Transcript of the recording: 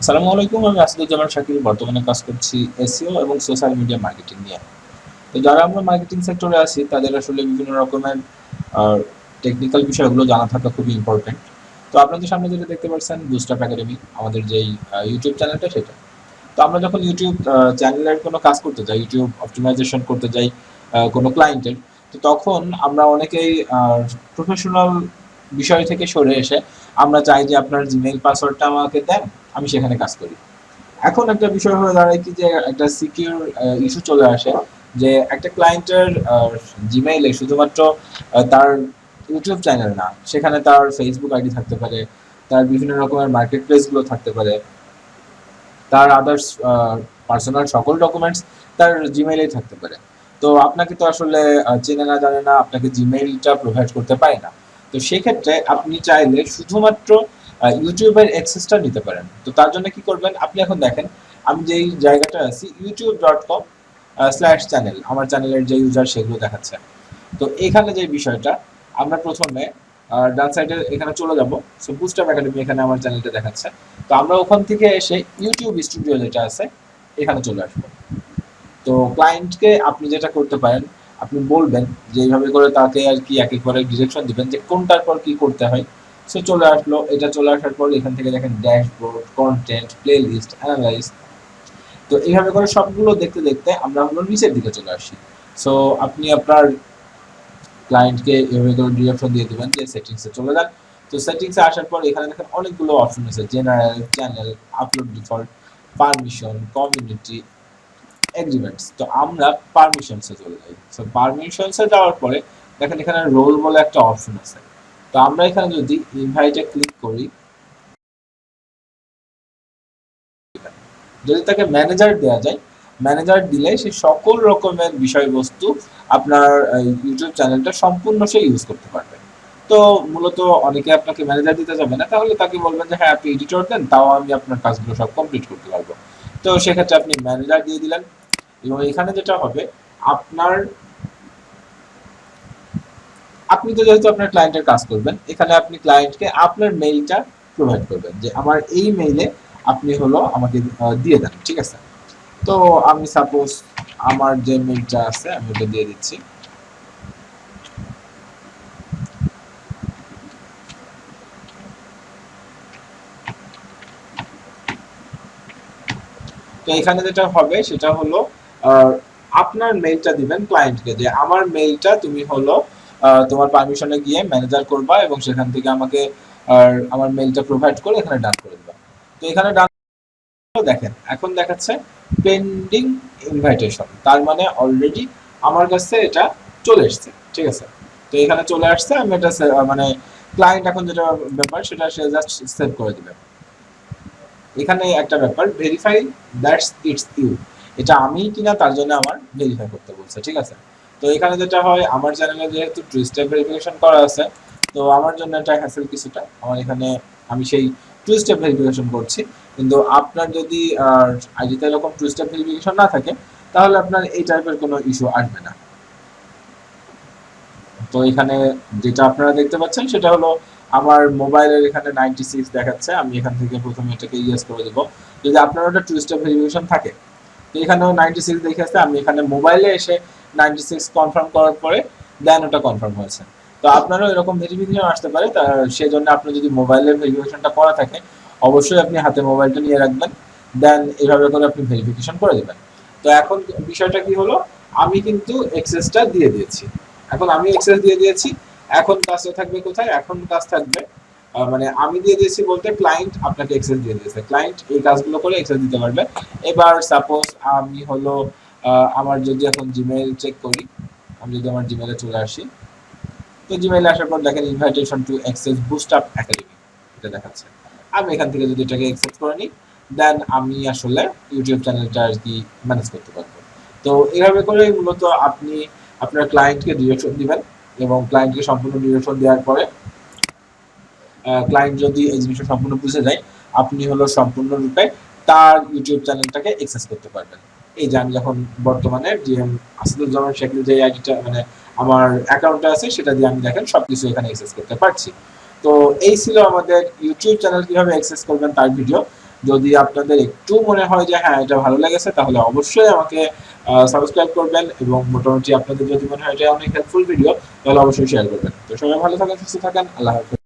আসসালামু আলাইকুম। আমি আসাদুজ্জামান শাকিল বর্তমানে কাজ করছি এসইও এবং সোশ্যাল মিডিয়া মার্কেটিং নিয়ে। তো যারা আমরা মার্কেটিং সেক্টরে আছি তাদের আসলে বিভিন্ন রকমের টেকনিক্যাল বিষয়গুলো জানা থাকা খুবই ইম্পর্টেন্ট। তো আপনাদের সামনে যেটা দেখতে পাচ্ছেন বুস্টআপ একাডেমি আমাদের যেই ইউটিউব চ্যানেলটা সেটা। তো আমরা যখন ইউটিউব চ্যানেলের কোনো কাজ করতে যাই, ইউটিউব অপটিমাইজেশন করতে যাই কোনো ক্লায়েন্টের, তো তখন আমরা অনেকেই প্রফেশনাল বিষয় থেকে সরে এসে আমরা চাই যে আপনার জিমেইল পাসওয়ার্ডটা আমাকে দেন, আমি সেখানে কাজ করি। এখন একটা বিষয় হয়ে দাঁড়ায় কি যে একটা সিকিউর ইস্যু চলে আসে যে একটা ক্লায়েন্টের জিমেইলে শুধুমাত্র তার ইউটিউব চ্যানেল না, সেখানে তার ফেসবুক আইডি থাকতে পারে, তার বিভিন্ন রকমের মার্কেট প্লেসগুলো থাকতে পারে, তার আদার্স পার্সোনাল সকল ডকুমেন্টস তার জিমেইলেই থাকতে পারে। তো আপনাকে তো আসলে চেনে না জানে না, আপনাকে জিমেইলটা প্রোভাইড করতে পারে না। তো সেক্ষেত্রে আপনি চাইলে শুধুমাত্র ইউটিউবের অ্যাক্সেসটা নিতে পারেন। তো তার জন্য কি করবেন, আপনি এখন দেখেন আমি যেই জায়গাটা আছি youtube.com/চ্যানেল, আমার চ্যানেলের যে ইউজার সেগুলো দেখাচ্ছে। তো এখানে যে বিষয়টা আমরা প্রথমে ডান সাইডে এখানে চলে যাব। সো বুস্টআপ একাডেমি এখানে আমার চ্যানেলটা দেখাচ্ছে। তো আমরা ওখান থেকে এসে ইউটিউব স্টুডিও যেটা আছে এখানে চলে আসবো। তো ক্লায়েন্টকে আপনি যেটা করতে পারেন, আপনি বলবেন যে এইভাবে করে তাকে আর কি এক এক করে ডিরেকশন দিবেন যে কোনটার পর কি করতে হয়। সো চলে আসলো, এটা চলে আসার পর এখান থেকে দেখেন dashboard, content, playlist, analyse. তো এইভাবে করে সবগুলো দেখতে দেখতে আমরা হলো নিচের দিকে চলে আসি। সো আপনি আপনার ক্লায়েন্টকে এভাবে করে ডিরেকশন দিয়ে দিবেন যে সেটিংসে চলে যান। তো সেটিংসে আসার পর এখানে দেখেন অনেকগুলো অপশন আছে, general, channel, upload default, permission, community, agreements. তো আমরা পারমিশনসে চলে যাই। সো পারমিশনসে যাওয়ার পরে দেখেন এখানে রোল বলে একটা অপশন আছে। তো আমরা এখানে যদি ইনভাইটে ক্লিক করি, যদি তাকে ম্যানেজার দেওয়া যায়, ম্যানেজার দিলে সে সকল রকমের বিষয়বস্তু আপনার ইউটিউব চ্যানেলটা সম্পূর্ণ সে ইউজ করতে পারবে। তো মূলত অনেকে আপনাকে ম্যানেজার দিতে যাবে না, তাহলে তাকে বলবেন যে হ্যাঁ আপনি এডিটর দেন, তাও আমি আপনার কাজগুলো সব কমপ্লিট করতে পারবো। তো সেক্ষেত্রে আপনি ম্যানেজার দিয়ে দিলেন এবং এখানে যেটা হবে আপনার, আপনি তো যেহেতু আপনার ক্লায়েন্টের কাজ করবেন, এখানে আপনি ক্লায়েন্টকে আপনার মেইলটা প্রোভাইড করবেন যে আমার এই মেইলে আপনি হলো আমাকে দিয়ে দেন, ঠিক আছে? তো আমি সাপোজ আমার যে মেইলটা আছে আমি ওটা দিয়ে দিচ্ছি। তো এখানে যেটা হবে সেটা হলো আপনার মেইলটা দিবেন ক্লায়েন্টকে যে আমার মেইলটা তুমি হলো তোমার পারমিশনে গিয়ে ম্যানেজার করবা এবং সেখান থেকে আমাকে আমার মেইলটা প্রোভাইড করে এখানে ডান করে দিবা। তো এখানে ডান দেখেন এখন দেখাচ্ছে পেন্ডিং ইনভাইটেশন, তার মানে অলরেডি আমার কাছে এটা চলে এসছে, ঠিক আছে? তো এখানে চলে আসছে, আমি এটা মানে ক্লায়েন্ট এখন যেটা ব্যাপার সেটা সে জাস্ট সেভ করে দিবে। এখানে একটা ব্যাপার, ভেরিফাই দ্যাটস ইটস ইউ, এটা আমি কিনা তার জন্য আমার ভেরিফাই করতে বলছে, ঠিক আছে? তো এখানে যেটা হয় আমার চ্যানেলে যেহেতু টু স্টেপ ভেরিফিকেশন করা আছে, তো আমার জন্য এটা হ্যাসেল কিছুটা, আমার এখানে আমি সেই টু স্টেপ ভেরিফিকেশন করছি। কিন্তু আপনার যদি আইডিতে এরকম টু স্টেপ ভেরিফিকেশন না থাকে তাহলে আপনার এই টাইপের কোনো ইস্যু আসবে না। তো এখানে যেটা আপনারা দেখতে পাচ্ছেন সেটা হলো আমার মোবাইলের এখানে 96 দেখাচ্ছে, আমি এখান থেকে প্রথমে এটাকে ইয়েস করে দেবো। যদি আপনার ওটা টু স্টেপ ভেরিফিকেশন থাকে, তো এখানেও 96 দেখে আসছে, আমি এখানে মোবাইলে এসে 96 কনফার্ম করার পরে দেন ওটা কনফার্ম হয়েছে। তো আপনারও এরকম ভেরিফিকেশন আসতে পারে, সেই জন্য আপনার যদি মোবাইলের ভেরিফিকেশনটা করা থাকে অবশ্যই আপনি হাতে মোবাইলটা নিয়ে রাখবেন, দেন এইভাবে করে আপনি ভেরিফিকেশন করে দেবেন। তো এখন বিষয়টা কি হলো, আমি কিন্তু এক্সেসটা দিয়ে দিয়েছি, এখন আমি এক্সেস দিয়ে দিয়েছি। এখন কাজটা থাকবে কোথায়, এখন কাজ থাকবে মানে আমি দিয়ে দিয়েছি বলতে ক্লায়েন্ট আপনাকে এক্সেস দিয়ে দিয়েছে, ক্লায়েন্ট এই কাজগুলো করে এক্সেস দিতে পারবে। এবার সাপোজ আমি হলো আমার যদি এখন জিমেইল চেক করি, আমি যদি আমার জিমেইলে চলে আসি, তো জিমেইলে আসার পর দেখেন ইনভাইটেশন টু অ্যাক্সেস বুস্টআপ একাডেমি এটা দেখাচ্ছে। আমি এখান থেকে যদি এটাকে অ্যাকসেপ্ট করে নিই, দেন আমি আসলে ইউটিউব চ্যানেলটা আর কি ম্যানেজ করতে পারবো। তো এইভাবে করে মূলত আপনি আপনার ক্লায়েন্টকে ডিরেকশন দিবেন এবং ক্লায়েন্টকে সম্পূর্ণ ডিরেকশন দেওয়ার পরে ক্লায়েন্ট যদি এই জিনিসটা সম্পূর্ণ বুঝে যায়, আপনি হলো সম্পূর্ণরূপে তার ইউটিউব চ্যানেলটাকে অ্যাক্সেস করতে পারবেন। এই যে আমি যখন বর্তমানে ডিএম আসাদুজ্জামান শাকিল যে আইডিটা মানে আমার অ্যাকাউন্টটা আছে সেটা দিয়ে আমি দেখেন সবকিছু এখানে অ্যাক্সেস করতে পারছি। তো এই ছিল আমাদের ইউটিউব চ্যানেল কিভাবে অ্যাক্সেস করবেন তার ভিডিও। যদি আপনাদের একটু মনে হয় যে হ্যাঁ এটা ভালো লেগেছে, তাহলে অবশ্যই আমাকে সাবস্ক্রাইব করবেন, এবং মোটামুটি আপনাদের যদি মনে হয় এটা অনেক হেল্পফুল ভিডিও, তাহলে অবশ্যই শেয়ার করবেন। তো সবাই ভালো থাকেন, সুস্থ থাকেন, আল্লাহ হাফেজ।